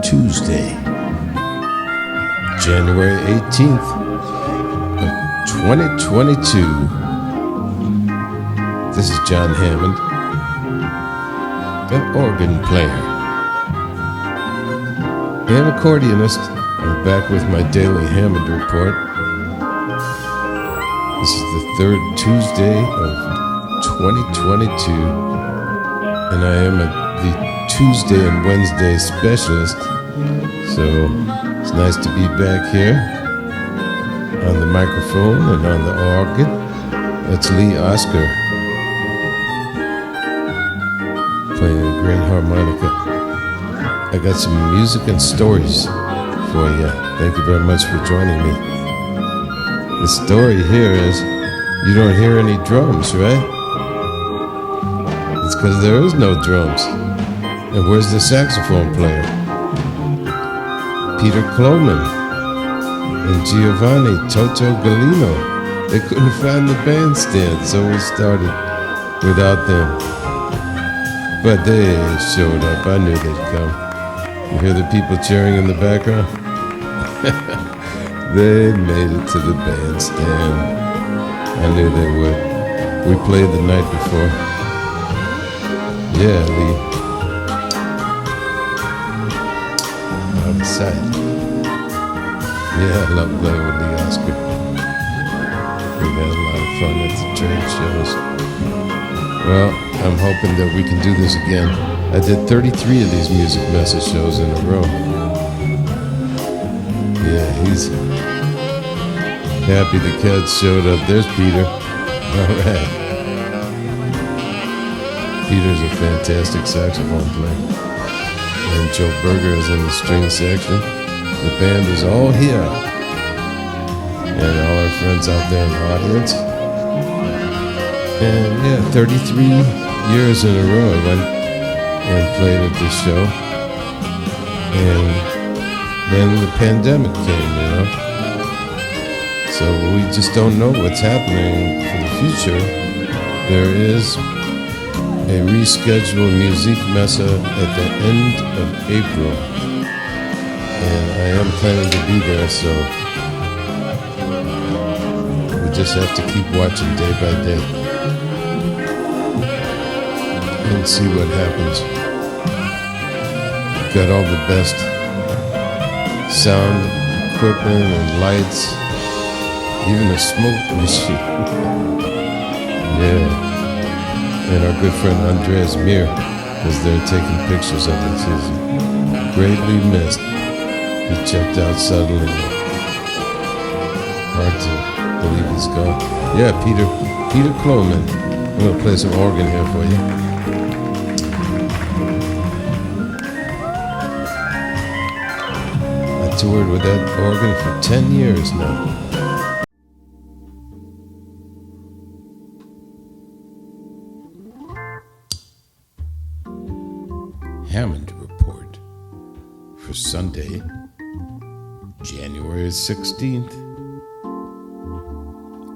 Tuesday, January 18th of 2022. This is Jon Hammond, the organ player and accordionist. I'm back with my daily Hammond Report. This is the third Tuesday of 2022, and I am the Tuesday and Wednesday specialist, so it's nice to be back here on the microphone and on the organ. That's Lee Oscar playing a great harmonica. I got some music and stories for you. Thank you very much for joining me. The story here is you don't hear any drums, right? It's because there is no drums. And where's the saxophone player? Peter Cloman and Giovanni Toto Galino. They couldn't find the bandstand, so we started without them. But they showed up. I knew they'd come. You hear the people cheering in the background? They made it to the bandstand. I knew they would. We played the night before. Yeah, Lee. Out of sight. Yeah, I love playing with Lee Oscar. We had a lot of fun at the trade shows. Well, I'm hoping that we can do this again. I did 33 of these music message shows in a row. Yeah, he's happy the cats showed up. There's Peter. All right. Peter's a fantastic saxophone player. And Joe Berger is in the string section. The band is all here. And all our friends out there in the audience. And yeah, 33 years in a row I went and played at this show. And then the pandemic came, you know. So we just don't know what's happening for the future. There is a rescheduled Musique Messe at the end of April. And I am planning to be there, so we just have to keep watching day by day and see what happens. Got all the best sound equipment and lights, even a smoke machine. Yeah. And our good friend Andreas Mir was there taking pictures of us. He's greatly missed. He checked out suddenly. Hard to believe he's gone. Yeah, Peter Cloman. I'm going to play some organ here for you. I toured with that organ for 10 years now. Hammond Report for Sunday, January 16th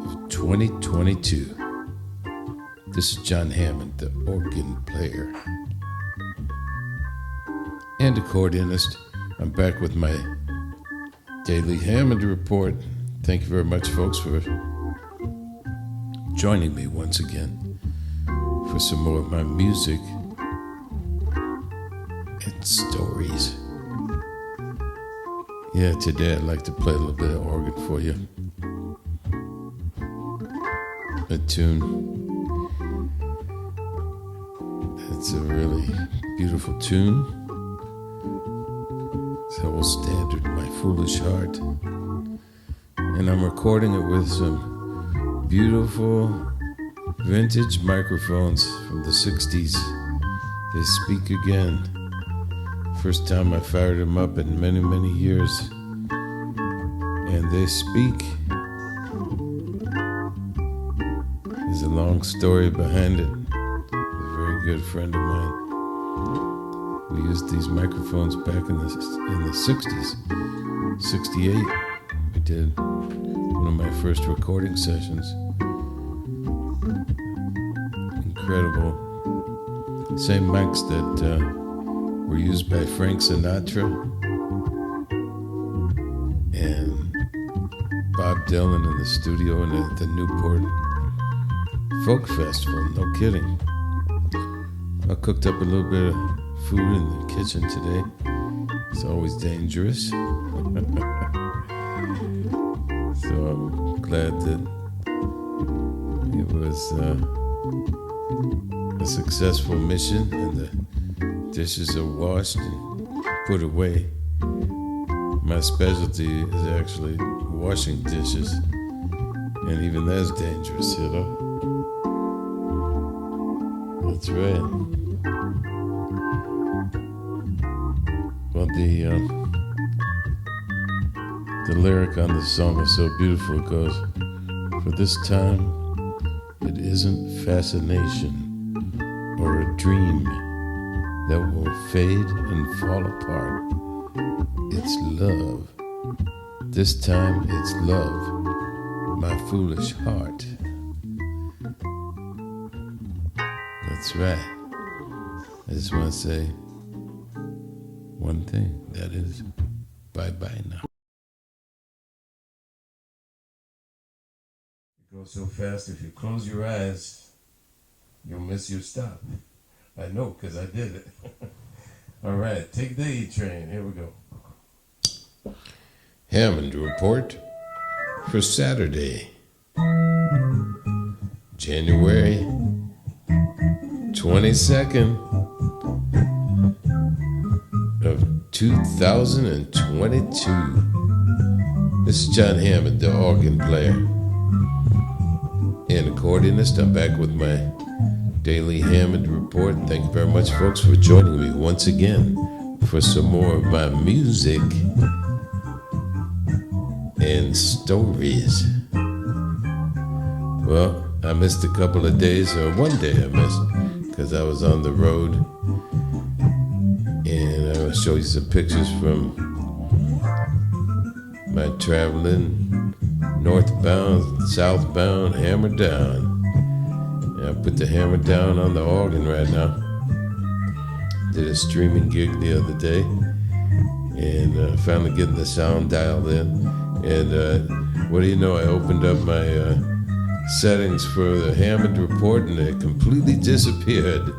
of 2022. This is Jon Hammond, the organ player and accordionist. I'm back with my daily Hammond Report. Thank you very much, folks, for joining me once again for some more of my music and stories. Yeah, today I'd like to play a little bit of organ for you. A tune. It's a really beautiful tune. It's the whole standard, My Foolish Heart. And I'm recording it with some beautiful vintage microphones from the 60s. They speak again. First time I fired them up in many, many years. And they speak. There's a long story behind it. A very good friend of mine. We used these microphones back in the 60s. 68, we did one of my first recording sessions. Incredible. Same mics that were used by Frank Sinatra and Bob Dylan in the studio and at the Newport Folk Festival. No kidding. I cooked up a little bit of food in the kitchen today. It's always dangerous. So I'm glad that it was a successful mission and the dishes are washed and put away. My specialty is actually washing dishes, and even that's dangerous, you know? That's right. Well, the lyric on this song is so beautiful. It goes, "For this time, it isn't fascination or a dream that will fade and fall apart. It's love. This time it's love, my foolish heart." That's right. I just want to say one thing, that is, bye-bye now. It goes so fast, if you close your eyes, you'll miss your stop. I know, because I did it. All right, take the E train. Here we go. Hammond Report for Saturday, January 22nd of 2022. This is Jon Hammond, the organ player and accordionist. I'm back with my daily Hammond Report. Thank you very much, folks, for joining me once again for some more of my music and stories. Well, I missed a couple of days, or one day I missed, because I was on the road, and I will show you some pictures from my traveling northbound, southbound, hammer down. And I put the hammer down on the organ right now. Did a streaming gig the other day, and finally getting the sound dialed in. And what do you know, I opened up my settings for the Hammond Report, and it completely disappeared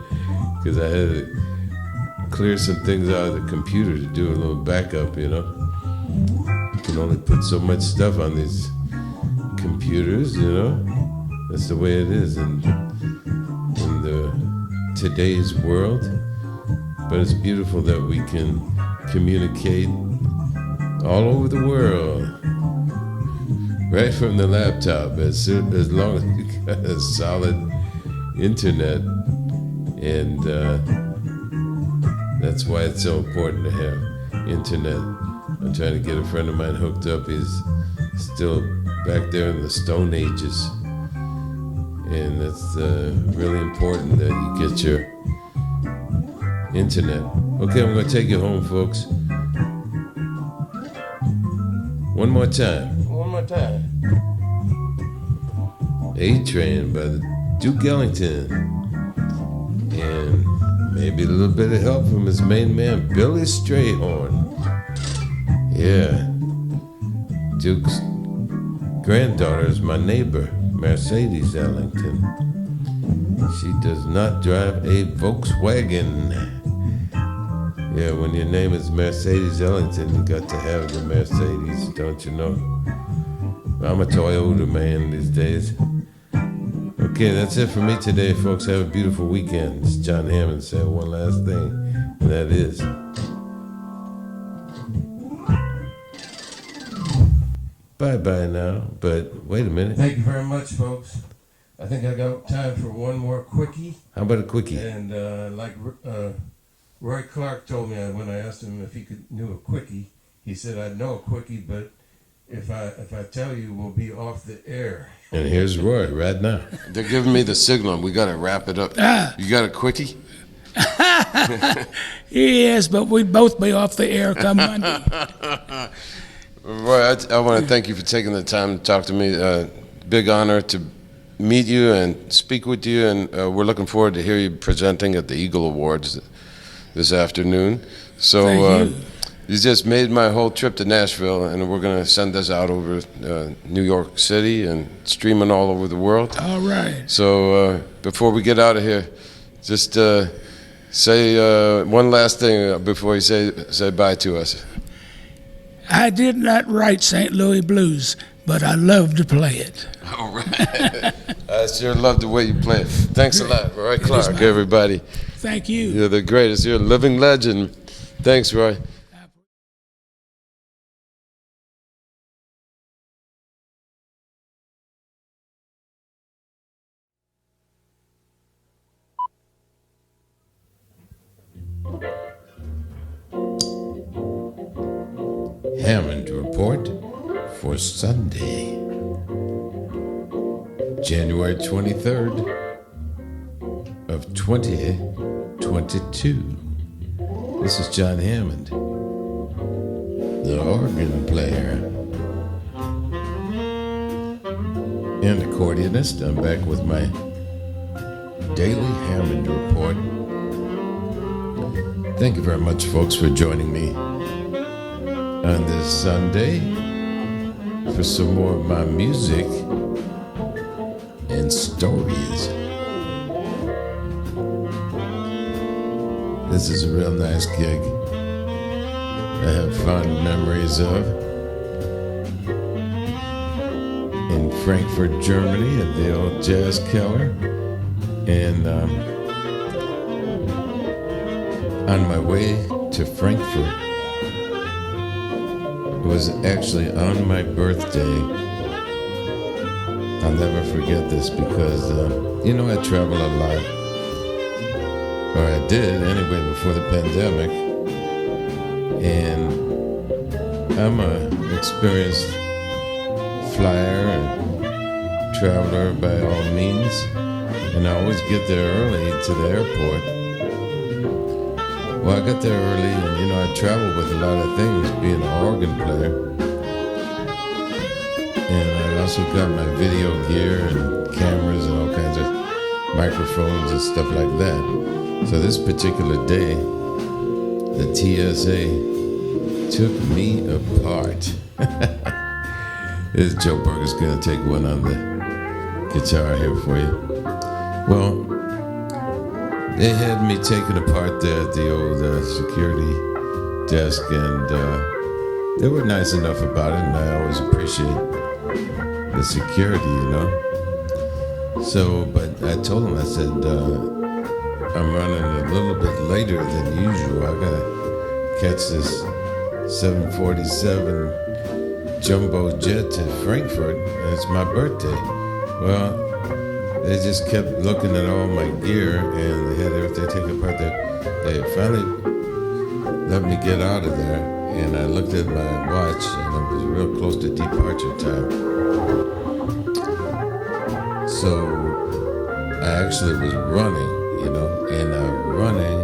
because I had to clear some things out of the computer to do a little backup, you know. You can only put so much stuff on these computers, you know. That's the way it is in today's world. But it's beautiful that we can communicate all over the world, right from the laptop, as long as you got a solid internet. And that's why it's so important to have internet. I'm trying to get a friend of mine hooked up. He's still back there in the Stone Ages. And it's really important that you get your internet. Okay, I'm going to take you home, folks. One more time. A-Train by the Duke Ellington. And maybe a little bit of help from his main man, Billy Strayhorn. Yeah. Duke's granddaughter is my neighbor, Mercedes Ellington. She does not drive a Volkswagen. Yeah, when your name is Mercedes Ellington, you got to have the Mercedes, don't you know? I'm a Toyota man these days. Okay, that's it for me today, folks. Have a beautiful weekend. It's Jon Hammond saying one last thing, and that is, bye-bye now. But wait a minute. Thank you very much, folks. I think I got time for one more quickie. How about a quickie? And like Roy Clark told me when I asked him if he knew a quickie, he said, "I know a quickie, but if I tell you, we'll be off the air." And here's Roy right now. They're giving me the signal. We got to wrap it up. You got a quickie? Yes, but we'd both be off the air come Monday. Roy, I want to thank you for taking the time to talk to me. Big honor to meet you and speak with you, and we're looking forward to hear you presenting at the Eagle Awards this afternoon. So Thank you. you just made my whole trip to Nashville, and we're going to send this out over New York City and streaming all over the world. All right. So before we get out of here, just say one last thing before you say bye to us. I did not write St. Louis Blues, but I love to play it. All right. I sure love the way you play it. Thanks a lot, Roy Clark, everybody. Thank you. You're the greatest. You're a living legend. Thanks, Roy. Hammond Report for Sunday, January 23rd of 2022. This is Jon Hammond, the organ player and accordionist. I'm back with my daily Hammond Report. Thank you very much, folks, for joining me on this Sunday for some more of my music and stories. This is a real nice gig I have fond memories of in Frankfurt, Germany at the old Jazz Keller. And on my way to Frankfurt, it was actually on my birthday. I'll never forget this because, I travel a lot. Or I did anyway before the pandemic. And I'm an experienced flyer and traveler by all means. And I always get there early to the airport. Well, I got there early, and I traveled with a lot of things, being an organ player. And I also got my video gear and cameras and all kinds of microphones and stuff like that. So this particular day, the TSA took me apart. This Joe Berger's gonna take one on the guitar here for you. Well, they had me taken apart there at the old security desk, and they were nice enough about it, and I always appreciate the security, So, but I told them, I said, I'm running a little bit later than usual. I gotta catch this 747 jumbo jet to Frankfurt, and it's my birthday. Well, they just kept looking at all my gear, and they had everything taken apart there. They finally let me get out of there, and I looked at my watch, and it was real close to departure time. So I actually was running, and running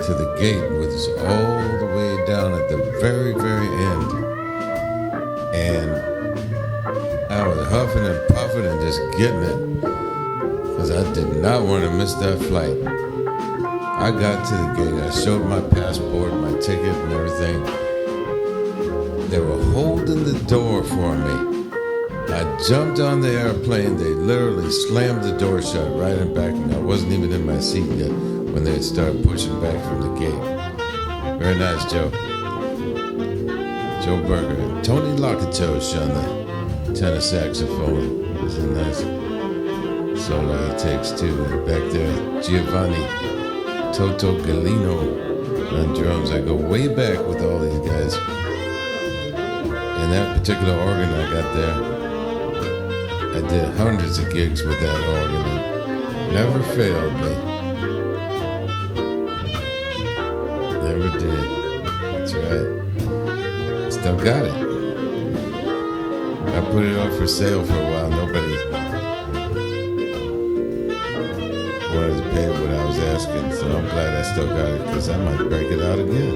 to the gate, which was all the way down at the very, very end. And I was huffing and puffing and just getting it, because I did not want to miss that flight. I got to the gate, I showed my passport, my ticket and everything. They were holding the door for me. I jumped on the airplane, they literally slammed the door shut right in back of me. I wasn't even in my seat yet when they started pushing back from the gate. Very nice, Joe. Joe Berger. And Tony Lakatosh on the tenor saxophone. It was a nice solo he takes too. And back there, Giovanni Toto Galino on drums. I go way back with all these guys. And that particular organ I got there, I did hundreds of gigs with that organ. It never failed me. Never did. That's right. Still got it. I put it up for sale for a while. Nobody wanted to pay what I was asking, so I'm glad I still got it, because I might break it out again.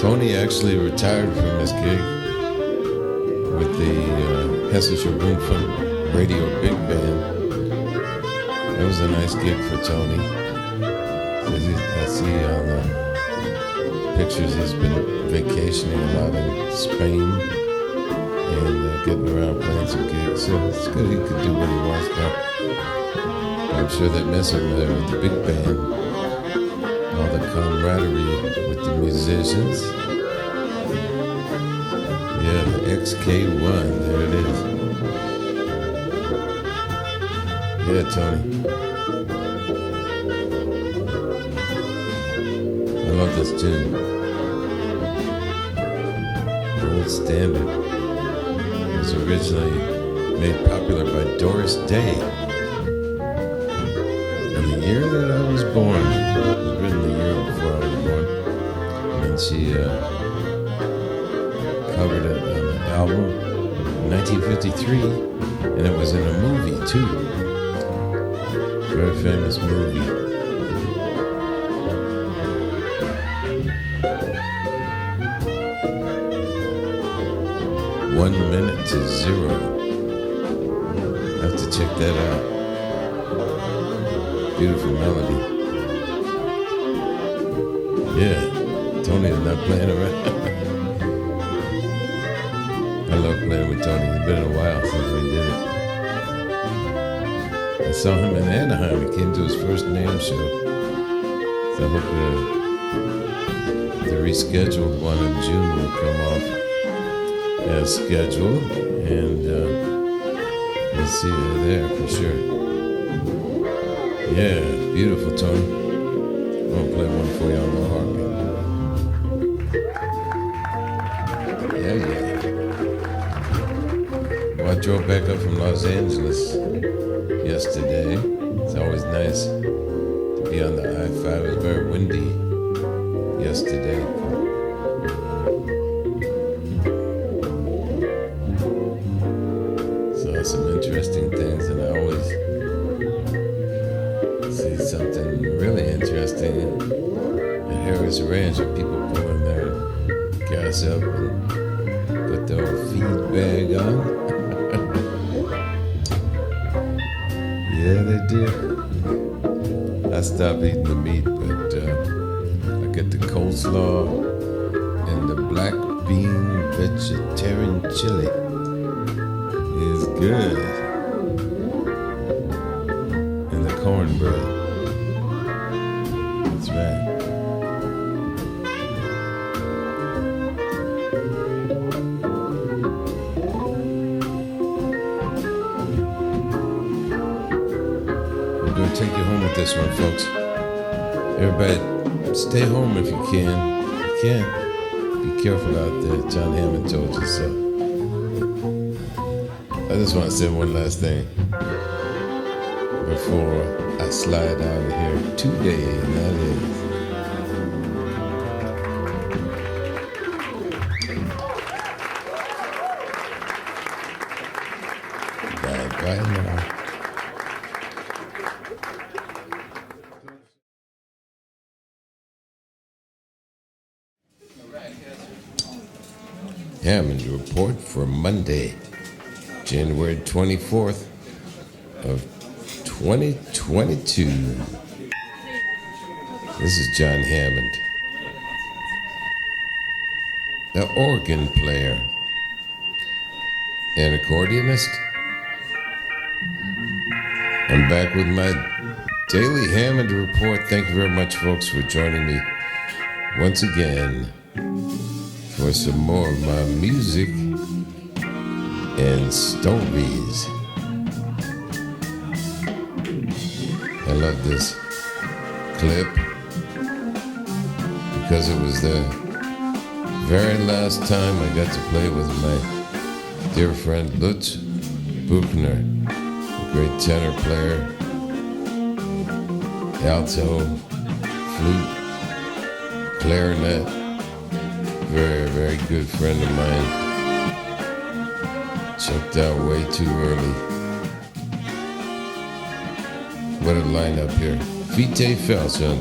Tony actually retired from his gig with the Hessische Rundfunk Radio Big Band. It was a nice gig for Tony. see on the pictures he's been vacationing a lot in Spain and getting around playing some gigs. So it's good he could do what he wants now. I'm sure they miss him there with the big band. All the camaraderie with the musicians. Yeah, the XK1, there it is. Yeah, Tony. I love this tune. Old standard. It was originally made popular by Doris Day. And the year that I was born, it was written the year before I was born. And she covered it on the album in 1953. And it was in a movie too. Very famous movie. "1 Minute to Zero." I have to check that out. Beautiful melody. Yeah, Tony's not playing around. I love playing with Tony. It's been a while since we did it. I saw him in Anaheim. He came to his first NAMM show. So I hope the rescheduled one in June will come off as scheduled. And we'll see you there for sure. Yeah, beautiful, Tony. I'm going to play one for you on the harp. Yeah, yeah. Well, I drove back up from Los Angeles yesterday. It's always nice to be on the I-5. It was very windy yesterday. Saw some interesting things, and I always see something really interesting at Harris Ranch with people pulling their gas up and put their feed bag on. Yeah, they did. I stopped eating the meat, but I get the coleslaw and the black bean vegetarian chili. It's good. And the cornbread. That's right. Take you home with this one, folks. Everybody, stay home if you can. If you can't, be careful out there. Jon Hammond told you so. I just want to say one last thing before I slide out of here today, and that is bye now. Hammond Report for Monday, January 24th of 2022. This is Jon Hammond, the organ player and accordionist. I'm back with my daily Hammond Report. Thank you very much, folks, for joining me once again for some more of my music and stories. I love this clip because it was the very last time I got to play with my dear friend Lutz Buchner, a great tenor player, alto, flute, clarinet. Very, very good friend of mine. Checked out way too early. What a lineup here. Vitae Felsen,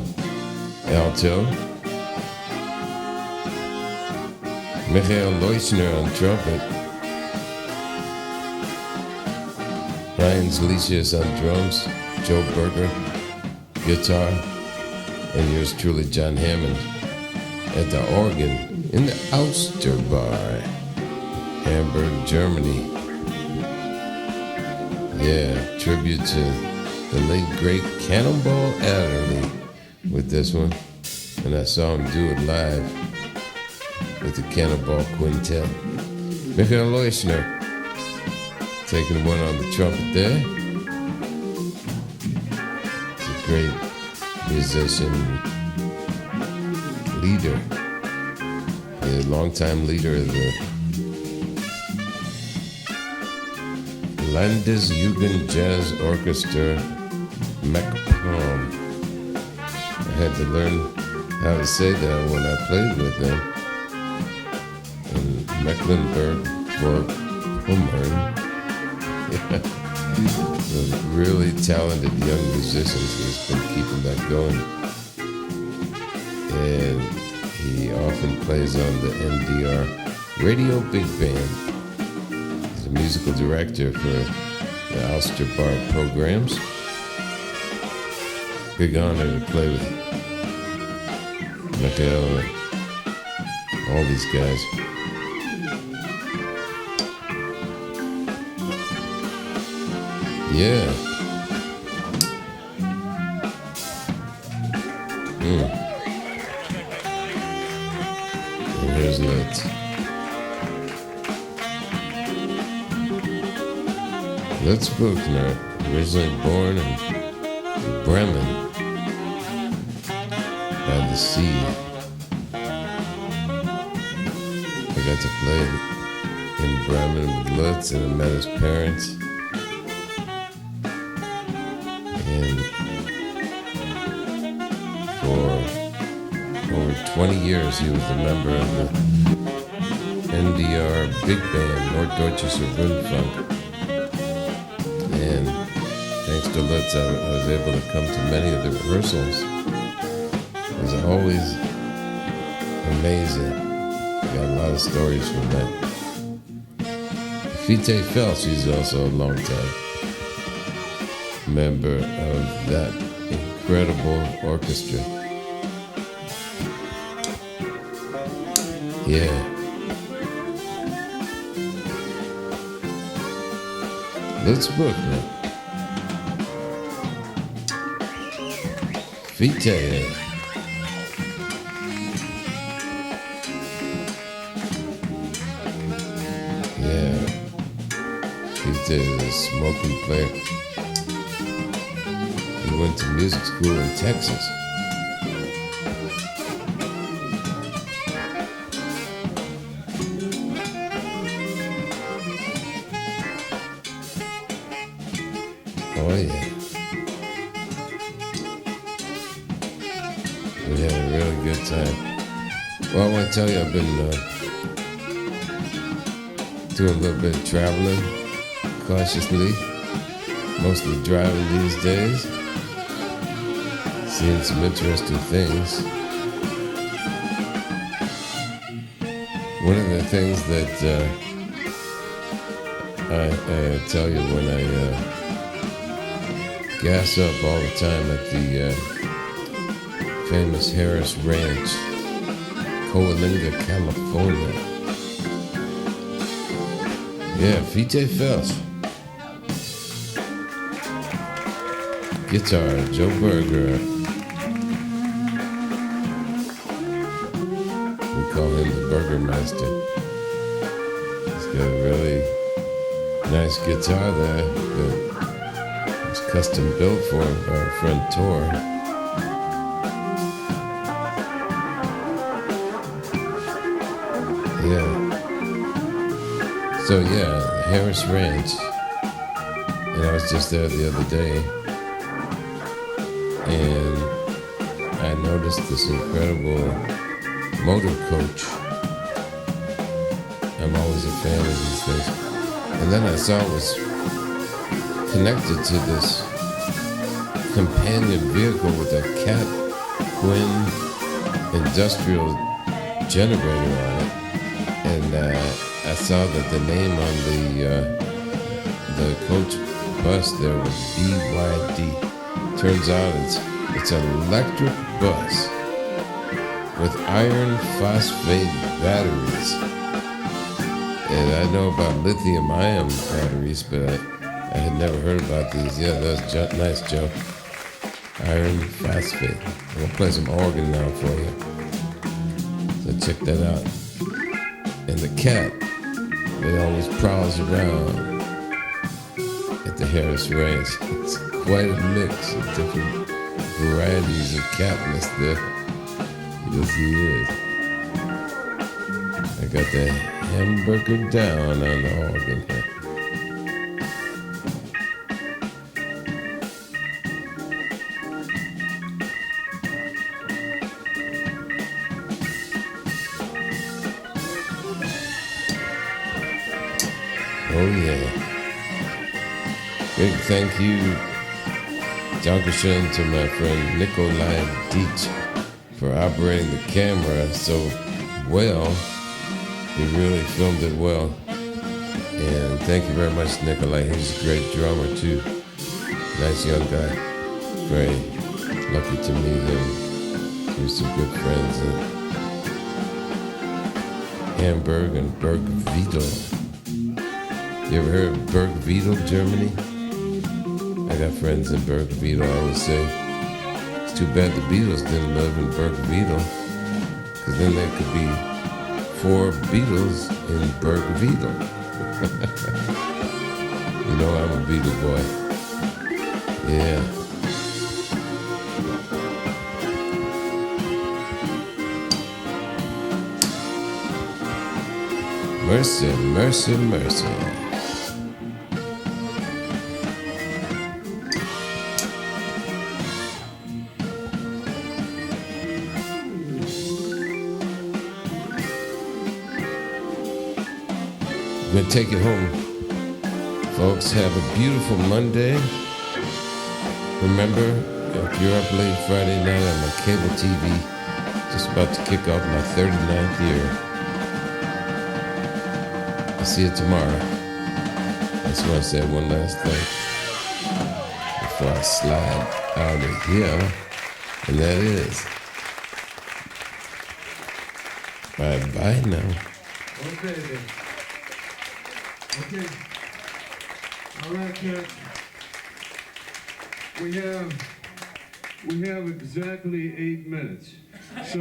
alto. Michael Leusner on trumpet. Ryan Zlicius on drums. Joe Berger, guitar. And yours truly, Jon Hammond, at the organ in the Auster Bar, Hamburg, Germany. Yeah, tribute to the late great Cannonball Adderley with this one. And I saw him do it live with the Cannonball Quintet. Michael Leusner taking one on the trumpet there. He's a great musician, leader, a longtime leader of the Landesjugend Jazz Orchestra, MacPom. I had to learn how to say that when I played with them in Mecklenburg-Vorpommern. The really talented young musicians who's been keeping that going. And he often plays on the NDR Radio Big Band. He's a musical director for the Auster Bar programs. Big honor to play with Michael and all these guys. Yeah. And here's Litz. Litz Buchner, originally born in Bremen by the sea. I got to play in Bremen with Litz, and I met his parents. And for over 20 years, he was a member of the NDR Big Band, Norddeutsches Rundfunk. And thanks to Litz, I was able to come to many of the rehearsals. It was always amazing. I got a lot of stories from that. Fiete Felsch, she's also a long time member of that incredible orchestra. Yeah. Let's book now. Fiete. Yeah. Fiete is a smoking player. He went to music school in Texas. Oh yeah. We had a really good time. Well, I want to tell you, I've been doing a little bit of traveling, cautiously, mostly driving these days. Seeing some interesting things. One of the things that I tell you when I gas up all the time at the famous Harris Ranch, Coalinga, California. Yeah, Fiete Felsch. Guitar, Joe Berger. We call him the Burgermeister. He's got a really nice guitar there that was custom built for him by our friend Tor. Yeah. So yeah, Harris Ranch. And I was just there the other day. And I noticed this incredible motor coach. I'm always a fan of these things. And then I saw it was connected to this companion vehicle with a Cat Quinn industrial generator on it. And I saw that the name on the coach bus there was BYD. Turns out it's It's an electric bus with iron-phosphate batteries. And I know about lithium-ion batteries, but I had never heard about these. Yeah, that's nice, Joe. Iron-phosphate. I'm going to play some organ now for you. So check that out. And the cat, it always prowls around at the Harris Ranch. It's quite a mix of different varieties of catness there. Yes, he is. I got the hamburger down on the organ here. Oh yeah. Big thank you, Dankeschön, to my friend Nikolai Dietz for operating the camera so well. He really filmed it well. And thank you very much, Nikolai. He's a great drummer too. Nice young guy. Very lucky to meet him. We're some good friends in Hamburg and Bergwiedel. You ever heard of Bergwiedel, Germany? I got friends in Bergwiedel. I always say, it's too bad the Beatles didn't live in Bergwiedel, because then there could be 4 Beatles in Bergwiedel. You know I'm a Beatle boy. Yeah. Mercy, mercy, mercy. I'm going to take it home. Folks, have a beautiful Monday. Remember, if you're up late Friday night, I'm on cable TV, just about to kick off my 39th year. I'll see you tomorrow. I just want to say one last thing before I slide out of here, and that is, bye-bye now. Okay then. Okay. All right, Cat. We have exactly 8 minutes. So,